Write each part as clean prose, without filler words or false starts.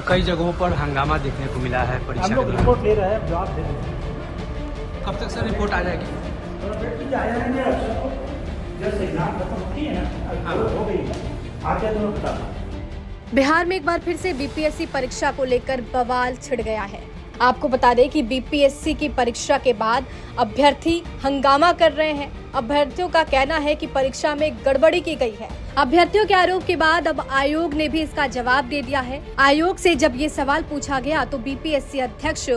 कई जगहों पर हंगामा देखने को मिला है परीक्षा हम के लोग दौरान। रिपोर्ट ले रहे हैं, जवाब दे रहे हैं। कब तक सर रिपोर्ट आ जाएगी? जैसे एग्जाम खत्म होती है ना, हो गई आगे तो बता। बिहार में एक बार फिर से बीपीएससी परीक्षा को लेकर बवाल छिड़ गया है। आपको बता दें कि बीपीएससी की परीक्षा के बाद अभ्यर्थी हंगामा कर रहे हैं। अभ्यर्थियों का कहना है कि परीक्षा में गड़बड़ी की गई है। अभ्यर्थियों के आरोप के बाद अब आयोग ने भी इसका जवाब दे दिया है। आयोग से जब ये सवाल पूछा गया तो बीपीएससी अध्यक्ष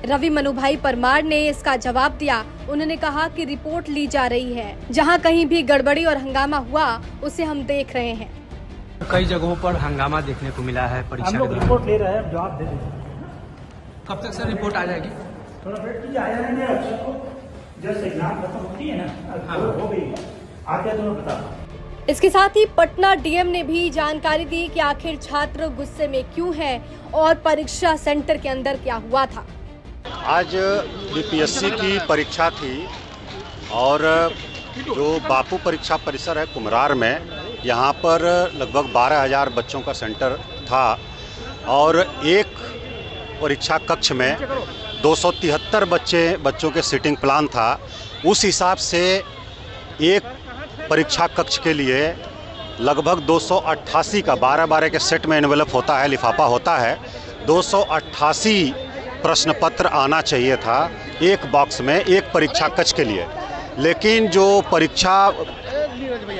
रवि मनुभाई परमार ने इसका जवाब दिया। उन्होंने कहा कि रिपोर्ट ली जा रही है, जहां कहीं भी गड़बड़ी और हंगामा हुआ उसे हम देख रहे हैं। कई जगहों पर हंगामा देखने को मिला है परीक्षा हम के लोग दौरान। रिपोर्ट ले रहे हैं, जवाब दे रहे हैं। कब तक सर रिपोर्ट आ जाएगी? थोड़ा वेट कीजिए, आया नहीं अक्षर को। जैसे एग्जाम खत्म होती है ना, हो गई आगे तो बता। इसके साथ ही पटना डीएम ने भी जानकारी दी कि आखिर छात्र गुस्से में क्यों हैं और परीक्षा सेंटर के अंदर क्या हुआ था। आज बीपीएससी की परीक्षा थी और जो बापू परीक्षा परिसर है कुम्हरार में, यहाँ पर लगभग 12,000 बच्चों का सेंटर था और एक परीक्षा कक्ष में 273 बच्चों के सीटिंग प्लान था। उस हिसाब से एक परीक्षा कक्ष के लिए लगभग 288 का 12-12 के सेट में एनवेलप होता है, लिफाफा होता है, 288 प्रश्न पत्र आना चाहिए था एक बॉक्स में एक परीक्षा कक्ष के लिए। लेकिन जो परीक्षा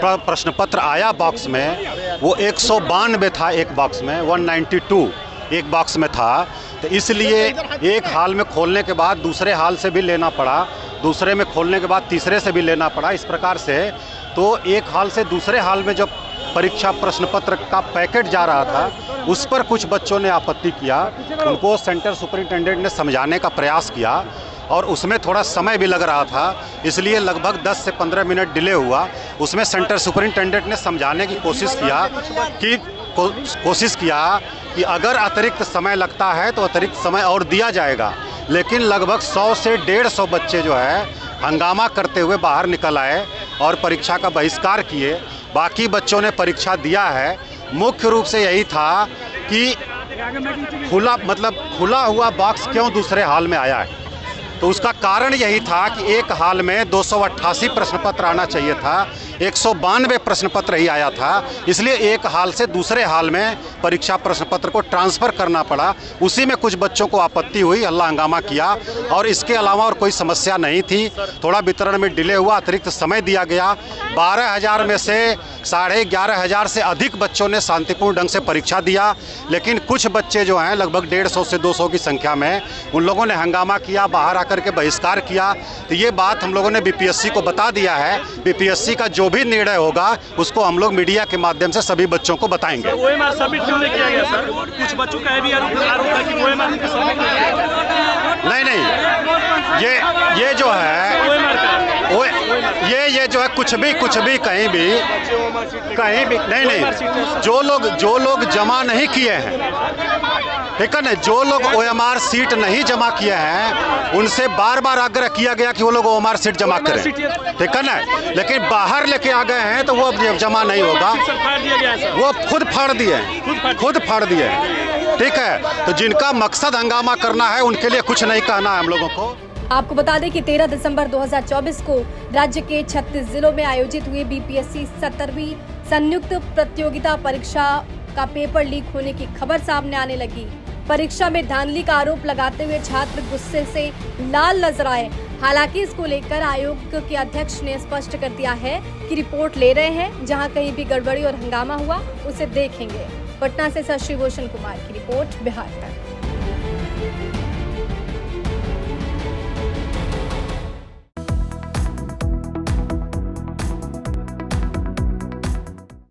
प्रश्न पत्र आया बॉक्स में वो 192 था एक बॉक्स में, 192 एक बॉक्स में था। तो इसलिए एक हाल में खोलने के बाद दूसरे हाल से भी लेना पड़ा, दूसरे में खोलने के बाद तीसरे से भी लेना पड़ा। इस प्रकार से तो एक हाल से दूसरे हाल में जब परीक्षा प्रश्न पत्र का पैकेट जा रहा था उस पर कुछ बच्चों ने आपत्ति किया। उनको सेंटर सुपरिटेंडेंट ने समझाने का प्रयास किया और उसमें थोड़ा समय भी लग रहा था, इसलिए लगभग 10 से 15 मिनट डिले हुआ। उसमें सेंटर सुपरिटेंडेंट ने समझाने की कोशिश किया कि अगर अतिरिक्त समय लगता है तो अतिरिक्त समय और दिया जाएगा। लेकिन लगभग 100 से 150 बच्चे जो है हंगामा करते हुए बाहर निकल आए और परीक्षा का बहिष्कार किए। बाकी बच्चों ने परीक्षा दिया है। मुख्य रूप से यही था कि खुला हुआ बॉक्स क्यों दूसरे हाल में आया है, तो उसका कारण यही था कि एक हाल में 288 प्रश्न पत्र आना चाहिए था, 192 प्रश्न पत्र ही आया था, इसलिए एक हाल से दूसरे हाल में परीक्षा प्रश्न पत्र को ट्रांसफ़र करना पड़ा। उसी में कुछ बच्चों को आपत्ति हुई, हल्ला हंगामा किया और इसके अलावा और कोई समस्या नहीं थी। थोड़ा वितरण में डिले हुआ, अतिरिक्त समय दिया गया। 12,000 में से 11,500 से अधिक बच्चों ने शांतिपूर्ण ढंग से परीक्षा दिया, लेकिन कुछ बच्चे जो हैं लगभग 150 से 200 की संख्या में, उन लोगों ने हंगामा किया, बाहर आकर के बहिष्कार किया। तो ये बात हम लोगों ने बीपीएससी को बता दिया है। बीपीएससी का जो भी निर्णय होगा उसको हम लोग मीडिया के माध्यम से सभी बच्चों को बताएंगे। ओएमआर सबमिट क्यों नहीं किया गया सर? कुछ बच्चों का भी आरोप है कि ओएमआर सबमिट नहीं किया गया। नहीं, ये जो है ये जो है कुछ भी कहीं भी नहीं, जो लोग जमा नहीं किए हैं, ठीक है ना, जो लोग ओएमआर सीट नहीं जमा किए हैं उनसे बार बार आग्रह किया गया कि वो लोग ओएमआर सीट जमा करें, ठीक है ना। लेकिन बाहर लेके आ गए हैं तो वो अब जमा नहीं होगा, वो खुद फाड़ दिए, ठीक है। तो जिनका मकसद हंगामा करना है उनके लिए कुछ नहीं कहना है हम लोगों को। आपको बता दें कि 13 दिसंबर 2024 को राज्य के 36 जिलों में आयोजित हुए बीपीएससी 17वीं संयुक्त प्रतियोगिता परीक्षा का पेपर लीक होने की खबर सामने आने लगी। परीक्षा में धांधली का आरोप लगाते हुए छात्र गुस्से से लाल नजर आए। हालांकि इसको लेकर आयोग के अध्यक्ष ने स्पष्ट कर दिया है कि रिपोर्ट ले रहे हैं, जहां कहीं भी गड़बड़ी और हंगामा हुआ उसे देखेंगे। पटना से शशि भूषण कुमार की रिपोर्ट, बिहार तक।